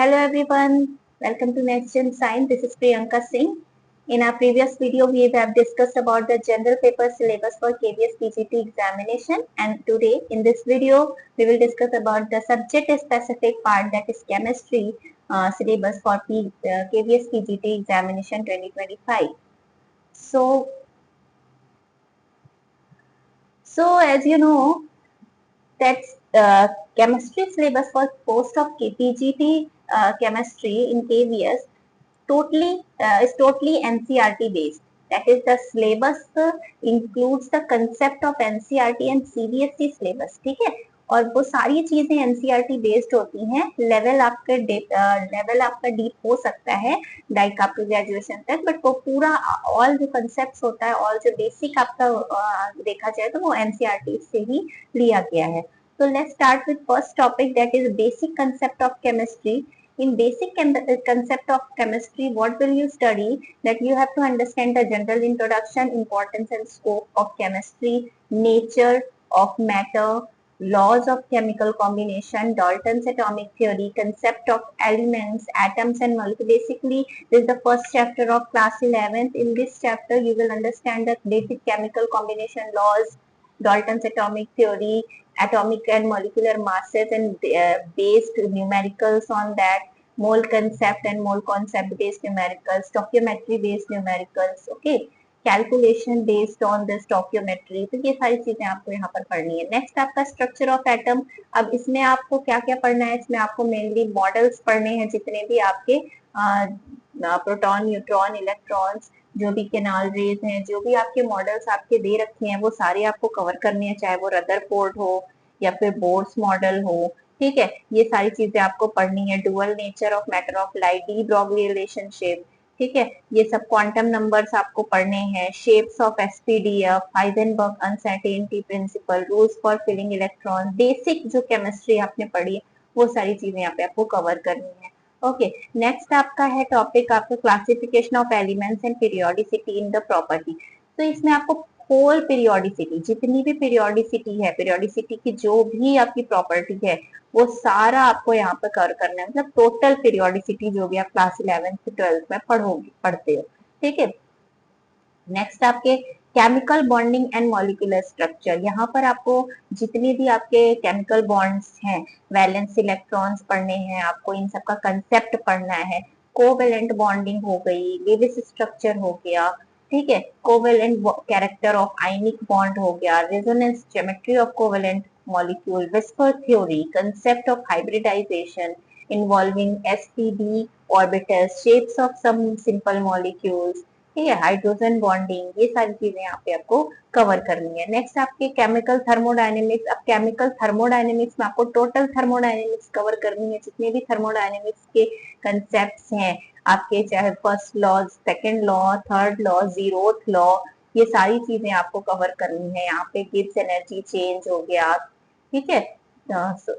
Hello everyone, welcome to Next Gen Science. This is Priyanka Singh. In our previous video, we have discussed about the general paper syllabus for KVS PGT examination, and today in this video, we will discuss about the subject specific part, that is chemistry syllabus for KVS PGT examination 2025. So as you know, that's chemistry syllabus for post of PGT chemistry in KVS is totally NCERT based. That is, the syllabus includes the concept of NCERT and CBSE syllabus. ठीक है, और वो सारी चीजें NCERT based होती हैं. Level आपका deep हो सकता है लाइक आपके ग्रेजुएशन तक, बट वो पूरा ऑल जो कंसेप्ट होता है, ऑल जो बेसिक आपका देखा जाए तो वो NCERT से ही लिया गया है. So let's start with first topic, that is basic concept of chemistry. In basic concept of chemistry, what will you study? That you have to understand the general introduction, importance and scope of chemistry, nature of matter, laws of chemical combination, Dalton's atomic theory, concept of elements, atoms and molecules. Basically, this is the first chapter of class 11th. In this chapter, you will understand the basic chemical combination laws, Dalton's atomic theory, atomic and molecular masses, and based numericals on that, mole concept and mole concept based numericals, stoichiometry based numericals, okay, calculation based on the stoichiometry. तो ये सारी चीजें आपको यहाँ पर पढ़नी है. Next आपका स्ट्रक्चर ऑफ एटम. अब इसमें आपको क्या क्या पढ़ना है? इसमें आपको मेनली मॉडल्स पढ़ने हैं, जितने भी आपके प्रोटॉन, न्यूट्रॉन, इलेक्ट्रॉन्स, जो भी केनाल रेज हैं, जो भी आपके मॉडल्स आपके दे रखे हैं, वो सारे आपको कवर करने हैं, चाहे वो रदरफोर्ड हो या फिर बोर्स मॉडल हो. ठीक है, ये सारी चीजें आपको पढ़नी है. Dual nature of matter of light, de Broglie relationship, ठीक है, ये सब क्वांटम नंबर्स आपको पढ़ने हैं. Shapes of SPDF, Heisenberg uncertainty principle, rules for filling electron. Basic जो केमिस्ट्री आपने पढ़ी है, वो सारी चीजें यहाँ पे आपको कवर करनी है. ओके, नेक्स्ट आपका है टॉपिक आपका classification of elements and periodicity in the property. तो इसमें आपको होल पीरियोडिसिटी, जितनी भी पीरियोडिसिटी है, पीरियोडिसिटी की जो भी आपकी प्रॉपर्टी है, वो सारा आपको यहाँ पर कवर करना है. मतलब टोटल पीरियोडिसिटी जो भी आप क्लास 11th से 12th में पढ़ते हो. ठीक है, नेक्स्ट आपके chemical bonding and molecular structure. यहाँ पर आपको जितने भी आपके केमिकल बॉन्ड्स हैं, वैलेंस इलेक्ट्रॉन्स पढ़ने हैं, आपको इन सब का कंसेप्ट पढ़ना है. कोवेलेंट बॉन्डिंग हो गई, लेविस स्ट्रक्चर हो गया, ठीक है, covalent character of ionic bond हो गया, resonance geometry of covalent molecule, VSEPR theory, concept of hybridization involving sp-d orbitals, shapes of some simple molecules, ठीक है, हाइड्रोजन बॉन्डिंग, ये सारी चीजें यहाँ पे आपको कवर करनी है. नेक्स्ट आपके केमिकल थर्मोडायनेमिक्स. अब केमिकल थर्मोडायनेमिक्स में आपको टोटल थर्मोडायनेमिक्स कवर करनी है. जितने भी थर्मोडायनेमिक्स के कंसेप्ट्स हैं आपके, चाहे first law, second law, third law, zeroth law, ये सारी चीजें आपको कवर करनी है. यहाँ पे गिब्स एनर्जी चेंज हो गया, ठीक है.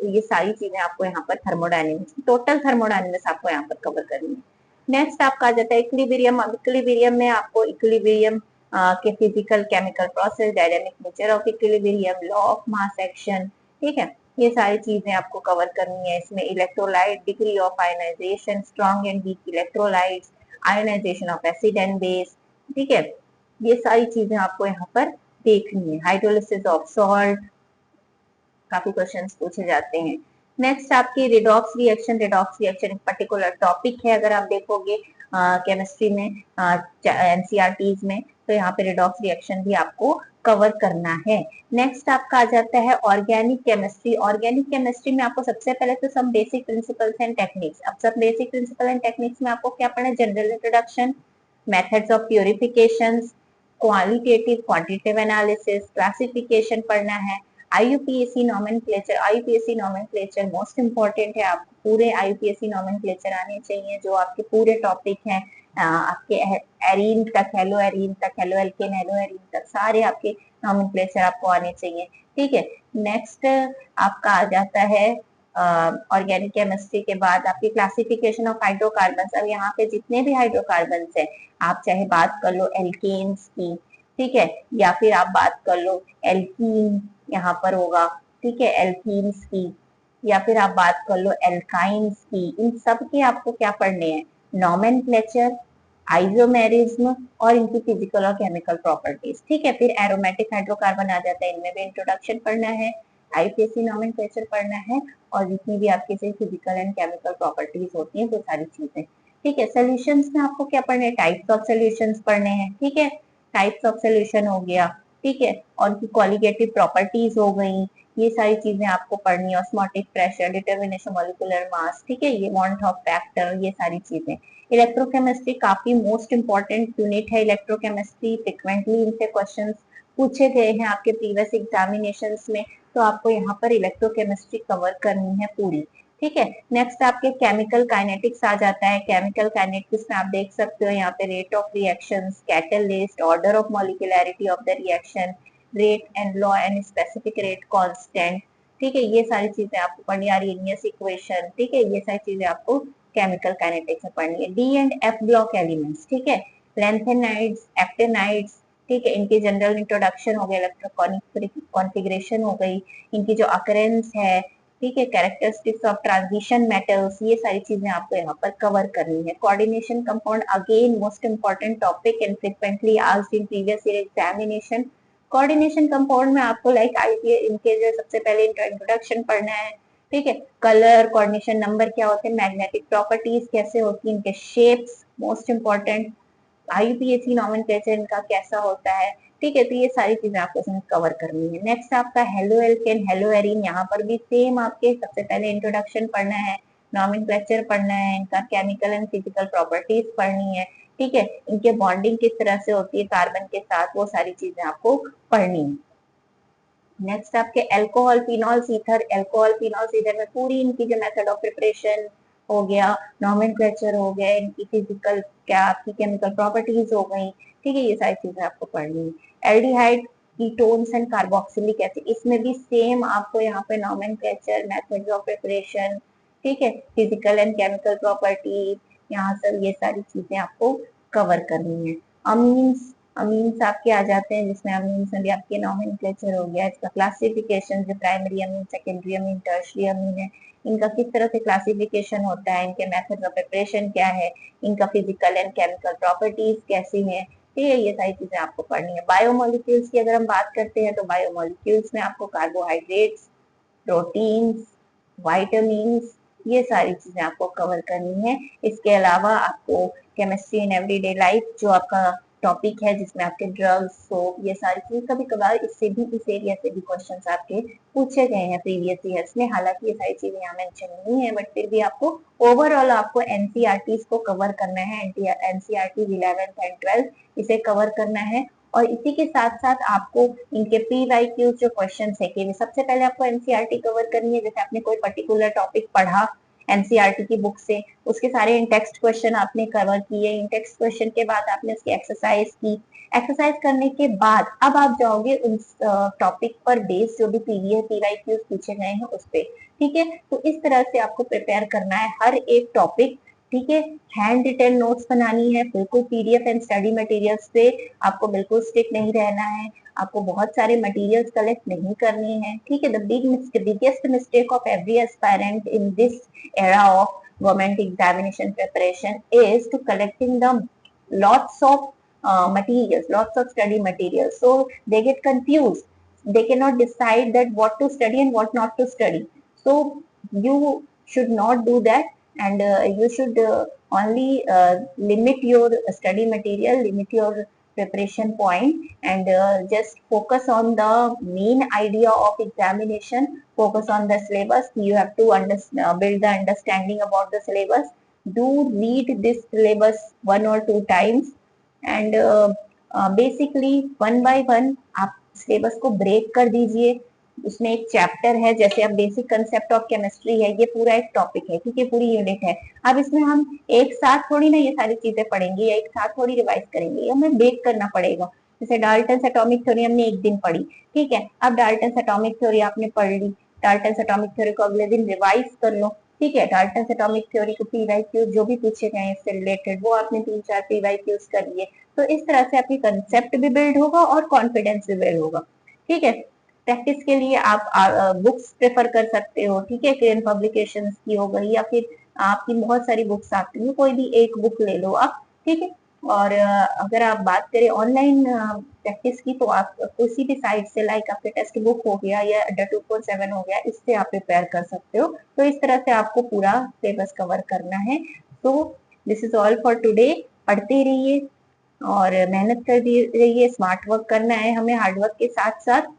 ये सारी चीजें आपको यहाँ पर थर्मोडायनेमिक्स, टोटल थर्मोडायनेमिक्स आपको यहाँ पर कवर करनी है. नेक्स्ट आपका आ जाता है इक्विलिब्रियम. अब इक्विलिब्रियम में आपको इक्विलिब्रियम के physical chemical process, dynamic nature of equilibrium, law of mass action, ठीक है, ये सारी चीजें आपको कवर करनी है. इसमें electrolyte, degree of ionization, strong and weak electrolytes, ionization of acid and base, ठीक है, ये सारी चीजें आपको यहाँ पर देखनी है. हाइड्रोलिसिस ऑफ सॉल्ट, काफी क्वेश्चंस पूछे जाते हैं. नेक्स्ट आपकी रिडॉक्स रिएक्शन. रिडॉक्स रिएक्शन एक पर्टिकुलर टॉपिक है, अगर आप देखोगे केमिस्ट्री में, एनसीईआरटीज में, तो यहाँ पे रिडॉक्स रिएक्शन भी आपको कवर करना है. नेक्स्ट आपका आ जाता है ऑर्गेनिक केमिस्ट्री. ऑर्गेनिक केमिस्ट्री में आपको सबसे पहले तो सब बेसिक प्रिंसिपल्स एंड टेक्निक्स. अब सब बेसिक प्रिंसिपल एंड टेक्निक्स में आपको क्या पढ़ना है? General introduction, methods of purification, qualitative quantitative analysis, classification पढ़ना है. IUPAC nomenclature. IUPAC nomenclature most important है. आपको पूरे IUPAC नॉमेनक्लेचर आने चाहिए, जो आपके पूरे टॉपिक हैं, आपके एरीन तक, हेलो एरीन तक, हेलो एल्केन, हेलो एरीन तक, सारे आपके नॉमेनक्लेचर आपको आने चाहिए. ठीक है, नेक्स्ट आपका आ जाता है ऑर्गेनिक केमिस्ट्री के बाद आपकी क्लासिफिकेशन ऑफ हाइड्रोकार्बन्स. अब यहाँ पे जितने भी हाइड्रोकार्बन्स हैं, आप चाहे बात कर लो एल्केन्स की, ठीक है, या फिर आप बात कर लो एल्कीन, यहाँ पर होगा, ठीक है, एल्कीन्स की, या फिर आप बात कर लो एल्काइंस की, इन सब के आपको क्या पढ़ने हैं, नॉमेनक्लेचर, आइसोमेरिज्म और इनकी फिजिकल और केमिकल प्रॉपर्टीज। ठीक है, फिर एरोमेटिक हाइड्रोकार्बन आ जाता है, इनमें भी इंट्रोडक्शन पढ़ना है, आईपीएससी नॉमेनक्लेचर पढ़ना है, और जितनी भी आपके से फिजिकल एंड केमिकल प्रॉपर्टीज होती हैं वो सारी चीजें। ठीक है, सोल्यूशंस में आपको क्या पढ़ना है, टाइप्स ऑफ सोल्यूशंस पढ़ने हैं। ठीक है, टाइप्स ऑफ सोल्यूशन हो गया, ठीक है, और उनकी क्वालिटेटिव प्रॉपर्टीज हो गई, ये सारी चीजें आपको पढ़नी है, osmotic pressure, determination molecular mass, ठीक है, ये वॉन्ट ऑफ फैक्टर, ये सारी चीजें। इलेक्ट्रोकेमिस्ट्री काफी मोस्ट इंपॉर्टेंट यूनिट है, इलेक्ट्रोकेमिस्ट्री फ्रिक्वेंटली इनसे क्वेश्चंस पूछे गए हैं आपके प्रीवियस एग्जामिनेशंस में, तो आपको यहाँ पर इलेक्ट्रोकेमिस्ट्री कवर करनी है पूरी। ठीक है, नेक्स्ट आपके केमिकल काइनेटिक्स आ जाता है। केमिकल काइनेटिक्स में आप देख सकते हो यहाँ पे rate of reactions, catalyst, order of molecularity of the reaction, rate and law and specific rate constant. ठीक है, ये सारी चीजें आपको पढ़नी है, आर्हेनियस इक्वेशन, ठीक है, ये सारी चीजें आपको केमिकल काइनेटिक्स में पढ़नी है। D and F block elements, ठीक है, लैंथेनाइड्स, एक्टिनाइड्स, ठीक है, इनके जनरल इंट्रोडक्शन हो गया, इलेक्ट्रॉनिक कॉन्फ़िगरेशन हो गई, इनकी जो अकरेंस है, ठीक है, कैरेक्टरिस्टिक्स ऑफ ट्रांजिशन मेटल्स, ये सारी चीजें आपको यहाँ पर कवर करनी है। Coordination compound again most important topic and frequently asked in previous year examination. Coordination compound में आपको लाइक आईटीए इनके जो सबसे पहले इंट्रोडक्शन पढ़ना है। ठीक है, कलर, कोऑर्डिनेशन नंबर क्या होते हैं, मैग्नेटिक प्रॉपर्टीज कैसे होती है, इनके shapes most important, IUPAC nomenclature इनका कैसा होता है। ठीक है, तो ये सारी चीजें आपको इसमें कवर करनी है। नेक्स्ट आपका हेलो एल्केन, हेलो एरीन, यहाँ पर भी सेम आपके सबसे पहले इंट्रोडक्शन पढ़ना है, नॉमेनक्लेचर पढ़ना है, इनका केमिकल एंड फिजिकल प्रॉपर्टीज पढ़नी है। ठीक है, इनके बॉन्डिंग किस तरह से होती है कार्बन के साथ, वो सारी चीजें आपको पढ़नी है। नेक्स्ट आपके alcohol, phenols, ether, alcohol, phenols, ether में पूरी इनकी जो मेथड ऑफ प्रिपरेशन हो गया, नॉमेनक्लेचर हो गया, इनकी फिजिकल क्या आपकी केमिकल प्रॉपर्टीज हो गई। ठीक है, ये सारी चीजें आपको पढ़नी है। Aldehyde, ketones and carboxylic acid, इसमें भी सेम आपको यहाँ पे नॉमेनक्लेचर, मेथड्स ऑफ प्रिपरेशन, ठीक है, फिजिकल एंड केमिकल प्रॉपर्टीज, यहाँ सब ये सारी चीजें आपको कवर करनी है। अमीन्स, अमीन्स आपके आ जाते हैं, जिसमें अमीन्स में भी आपके नॉमेनक्लेचर हो गया, इसका क्लासिफिकेशन, जो primary amine, secondary amine, tertiary amine है, इनका किस तरह से क्लासिफिकेशन होता है, इनके मेथड ऑफ प्रिपरेशन क्या है, इनका फिजिकल एंड केमिकल प्रॉपर्टीज कैसी है, ठीक है, ये सारी चीजें आपको पढ़नी है। बायोमोलिक्यूल्स की अगर हम बात करते हैं तो बायोमोलिक्यूल्स में आपको कार्बोहाइड्रेट्स, प्रोटीन्स, वाइटामिन्स, ये सारी चीजें आपको कवर करनी है। इसके अलावा आपको केमिस्ट्री इन एवरीडे लाइफ, जो आपका टॉपिक है जिसमें आपके ड्रग्स, सोप, ये सारी चीजें, कभी कभार इससे भी, इस एरिया से भी क्वेश्चंस आपके पूछे गए हैं प्रीवियस ईयर्स में, हालांकि ये सारी चीजें यहाँ मेंशन नहीं है, बट फिर भी आपको ओवरऑल आपको एनसीईआरटी को कवर करना है, एनसीईआरटी 11th एंड 12th इसे कवर करना है। और इसी के साथ साथ आपको इनके पीवाईक्यूज जो क्वेश्चन है कि सबसे पहले आपको एनसीईआरटी कवर करनी है, जैसे आपने कोई पर्टिकुलर टॉपिक पढ़ा एनसीईआरटी की बुक से, उसके सारे इन टेक्स्ट क्वेश्चन आपने कवर किए, इन टेक्स्ट क्वेश्चन के बाद आपने उसकी एक्सरसाइज की, एक्सरसाइज करने के बाद अब आप जाओगे उन टॉपिक पर बेस्ड जो भी पीवाईक्यूज पूछे गए हैं उस पे। ठीक है, तो इस तरह से आपको प्रिपेयर करना है हर एक टॉपिक। ठीक है, हैंड रिटन नोट्स बनानी है, बिल्कुल पीडीएफ एंड स्टडी मटेरियल्स पे आपको बिल्कुल स्टिक नहीं रहना है, आपको बहुत सारे मटेरियल्स कलेक्ट नहीं करने हैं। ठीक है, the biggest mistake of every aspirant in this era of government examination preparation is to collecting the lots of materials, lots of study materials, so they get confused, they cannot decide that what to study and what not to study. So you should not do that, and you should only limit your study material, limit your preparation point, and just focus on the main idea of examination, focus on the syllabus. You have to build the understanding about the syllabus, do read this syllabus one or two times, and basically one by one आप syllabus को break कर दीजिए। उसमें एक chapter है, जैसे अब basic concept of chemistry है, ये पूरा एक टॉपिक है, ठीक है, पूरी यूनिट है। अब इसमें हम एक साथ थोड़ी ना ये सारी चीजें पढ़ेंगे या एक साथ थोड़ी रिवाइज करेंगे, हमें ब्रेक करना पड़ेगा। जैसे डाल्टन एटॉमिक थ्योरी हमने एक दिन पढ़ी, ठीक है, अब डाल्टन एटॉमिक थ्योरी आपने पढ़ ली, डाल्टन एटॉमिक थ्योरी को अगले दिन रिवाइज कर लो। ठीक है, डाल्टन एटॉमिक थ्योरी को पीवाईक्यूज जो भी पूछे गए इससे रिलेटेड वो आपने 3-4 पीवाईक्यूज कर लिए, तो इस तरह से आपकी कंसेप्ट भी बिल्ड होगा और कॉन्फिडेंस भी बिल्ड होगा। ठीक है, प्रैक्टिस के लिए आप बुक्स प्रेफर कर सकते हो, ठीक है, किरण पब्लिकेशंस की हो गई, या फिर आपकी बहुत सारी बुक्स आती हैं, कोई भी एक बुक ले लो आप, ठीक है। और अगर आप बात करें ऑनलाइन प्रैक्टिस की, तो आप किसी भी साइट से, लाइक आपके टेक्स्ट बुक हो गया या अड्डा 247 हो गया, इससे आप प्रिपेयर कर सकते हो। तो इस तरह से आपको पूरा सिलेबस कवर करना है। तो this is all for today. पढ़ते रहिए और मेहनत कर रहिए, स्मार्ट वर्क करना है हमें हार्ड वर्क के साथ साथ।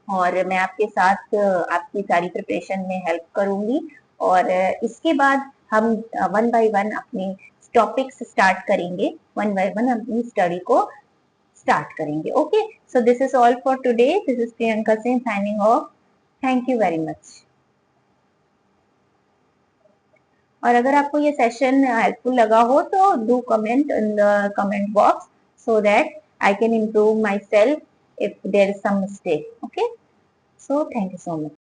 और मैं आपके साथ आपकी सारी प्रिपरेशन में हेल्प करूंगी। और इसके बाद हम वन बाय वन अपने टॉपिक्स स्टार्ट करेंगे, वन बाय वन अपनी स्टडी को स्टार्ट करेंगे। Okay, so this is all for today. This is Priyanka Singh signing off. Thank you very much. और अगर आपको ये सेशन हेल्पफुल लगा हो तो do comment in the comment box, so that I can improve myself if there is some mistake. Okay, so thank you so much.